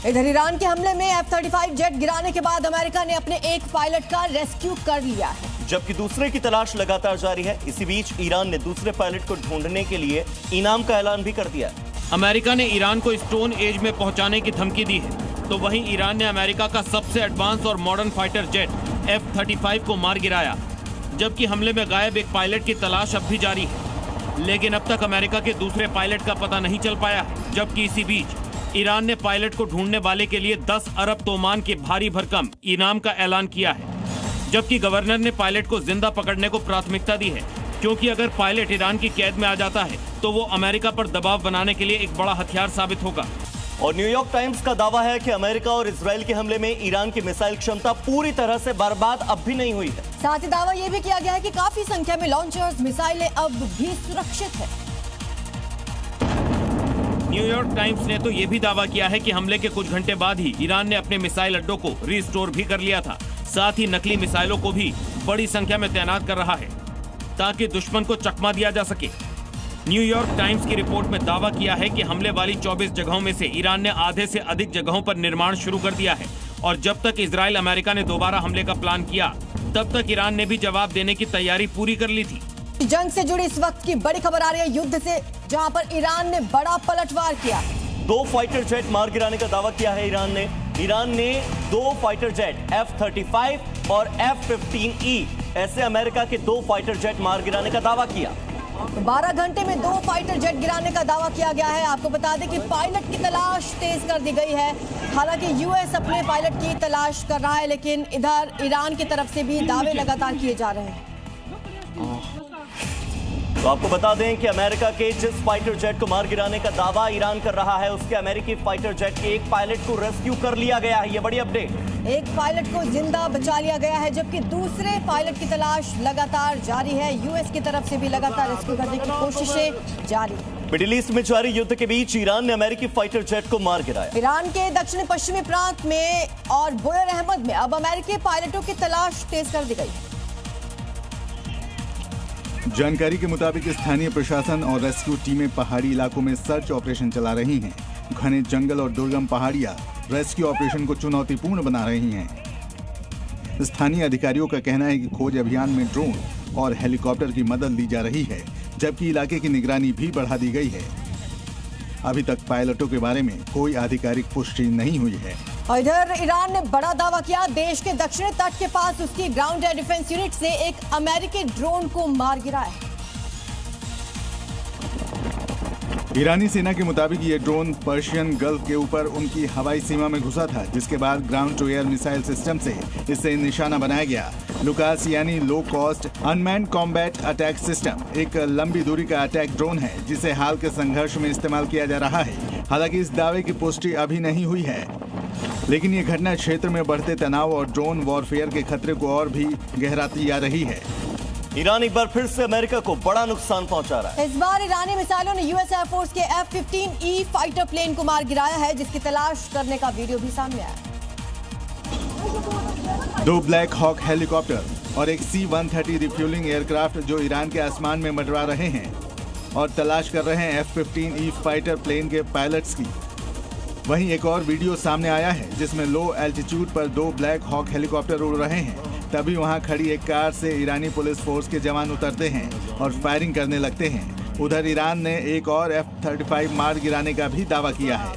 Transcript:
इधर ईरान के हमले में F-35 जेट गिराने के बाद अमेरिका ने अपने एक पायलट का रेस्क्यू कर लिया है, जबकि दूसरे की तलाश लगातार जारी है। इसी बीच ईरान ने दूसरे पायलट को ढूंढने के लिए इनाम का ऐलान भी कर दिया। अमेरिका ने ईरान को स्टोन एज में पहुंचाने की धमकी दी है, तो वहीं ईरान ने अमेरिका का सबसे एडवांस और मॉडर्न फाइटर जेट F-35 को मार गिराया, जबकि हमले में गायब एक पायलट की तलाश अब भी जारी है। लेकिन अब तक अमेरिका के दूसरे पायलट का पता नहीं चल पाया, जबकि इसी बीच ईरान ने पायलट को ढूंढने वाले के लिए 10 अरब तोमान के भारी भरकम इनाम का ऐलान किया है, जबकि गवर्नर ने पायलट को जिंदा पकड़ने को प्राथमिकता दी है, क्योंकि अगर पायलट ईरान की कैद में आ जाता है तो वो अमेरिका पर दबाव बनाने के लिए एक बड़ा हथियार साबित होगा। और न्यूयॉर्क टाइम्स का दावा है कि अमेरिका और इजराइल के हमले में ईरान की मिसाइल क्षमता पूरी तरह से बर्बाद अब भी नहीं हुई है। साथ ही दावा यह भी किया गया है कि काफी संख्या में लॉन्चर्स मिसाइलें अब भी सुरक्षित है। न्यूयॉर्क टाइम्स ने तो ये भी दावा किया है कि हमले के कुछ घंटे बाद ही ईरान ने अपने मिसाइल अड्डों को रिस्टोर भी कर लिया था। साथ ही नकली मिसाइलों को भी बड़ी संख्या में तैनात कर रहा है, ताकि दुश्मन को चकमा दिया जा सके। न्यूयॉर्क टाइम्स की रिपोर्ट में दावा किया है कि हमले वाली 24 जगहों में से ईरान ने आधे से अधिक जगहों पर निर्माण शुरू कर दिया है, और जब तक इजराइल अमेरिका ने दोबारा हमले का प्लान किया, तब तक ईरान ने भी जवाब देने की तैयारी पूरी कर ली थी। जंग से जुड़ी इस वक्त की बड़ी खबर आ रही है युद्ध से, जहां पर ईरान ने बड़ा पलटवार किया। 2 फाइटर जेट मार गिराने का दावा किया है ईरान ने 2 फाइटर जेट F-35 और F-15E ऐसे अमेरिका के 2 फाइटर जेट मार गिराने का दावा किया। 12 घंटे में 2 फाइटर जेट गिराने का दावा किया गया है। आपको बता दें कि पायलट की तलाश तेज कर दी गई है। हालांकि यूएस अपने पायलट की तलाश कर रहा है, लेकिन इधर ईरान की तरफ से भी दावे लगातार किए जा रहे हैं। तो आपको बता दें कि अमेरिका के जिस फाइटर जेट को मार गिराने का दावा ईरान कर रहा है, उसके अमेरिकी फाइटर जेट के एक पायलट को रेस्क्यू कर लिया गया है। ये बड़ी अपडेट। एक पायलट को जिंदा बचा लिया गया है, जबकि दूसरे पायलट की तलाश लगातार जारी है। यूएस की तरफ से भी लगातार रेस्क्यू करने की कोशिशें जारी है। मिडिल ईस्ट में जारी युद्ध के बीच ईरान ने अमेरिकी फाइटर जेट को मार गिराया। ईरान के दक्षिणी पश्चिमी प्रांत में और बुयर अहमद में अब अमेरिकी पायलटों की तलाश तेज कर दी गई है। जानकारी के मुताबिक स्थानीय प्रशासन और रेस्क्यू टीमें पहाड़ी इलाकों में सर्च ऑपरेशन चला रही हैं। घने जंगल और दुर्गम पहाड़ियां रेस्क्यू ऑपरेशन को चुनौतीपूर्ण बना रही हैं। स्थानीय अधिकारियों का कहना है कि खोज अभियान में ड्रोन और हेलीकॉप्टर की मदद ली जा रही है, जबकि इलाके की निगरानी भी बढ़ा दी गई है। अभी तक पायलटों के बारे में कोई आधिकारिक पुष्टि नहीं हुई है। और इधर ईरान ने बड़ा दावा किया, देश के दक्षिणी तट के पास उसकी ग्राउंड एयर डिफेंस यूनिट से एक अमेरिकी ड्रोन को मार गिराया। ईरानी सेना के मुताबिक ये ड्रोन पर्शियन गल्फ के ऊपर उनकी हवाई सीमा में घुसा था, जिसके बाद ground to air missile system से इसे निशाना बनाया गया। लुकास यानी low cost unmanned combat attack system एक लंबी दूरी का अटैक ड्रोन है, जिसे हाल के संघर्ष में इस्तेमाल किया जा रहा है। हालांकि इस दावे की पुष्टि अभी नहीं हुई है, लेकिन ये घटना क्षेत्र में बढ़ते तनाव और ड्रोन वॉरफेयर के खतरे को और भी गहराती जा रही है। ईरान एक बार फिर से अमेरिका को बड़ा नुकसान पहुंचा रहा है। इस बार ईरानी मिसाइलों ने यूएस एयरफोर्स के F-15E फाइटर प्लेन को मार गिराया है, जिसकी तलाश करने का वीडियो भी सामने आया। 2 ब्लैक हॉक हेलीकॉप्टर और एक C-130 रिफ्यूलिंग एयरक्राफ्ट जो ईरान के आसमान में मंडरा रहे हैं और तलाश कर रहे हैं F-15E फाइटर प्लेन के पायलट्स की। वहीं एक और वीडियो सामने आया है, जिसमें लो एल्टीट्यूड पर 2 ब्लैक हॉक हेलीकॉप्टर उड़ रहे हैं। तभी वहां खड़ी एक कार से ईरानी पुलिस फोर्स के जवान उतरते हैं और फायरिंग करने लगते हैं। उधर ईरान ने एक और F-35 मार गिराने का भी दावा किया है।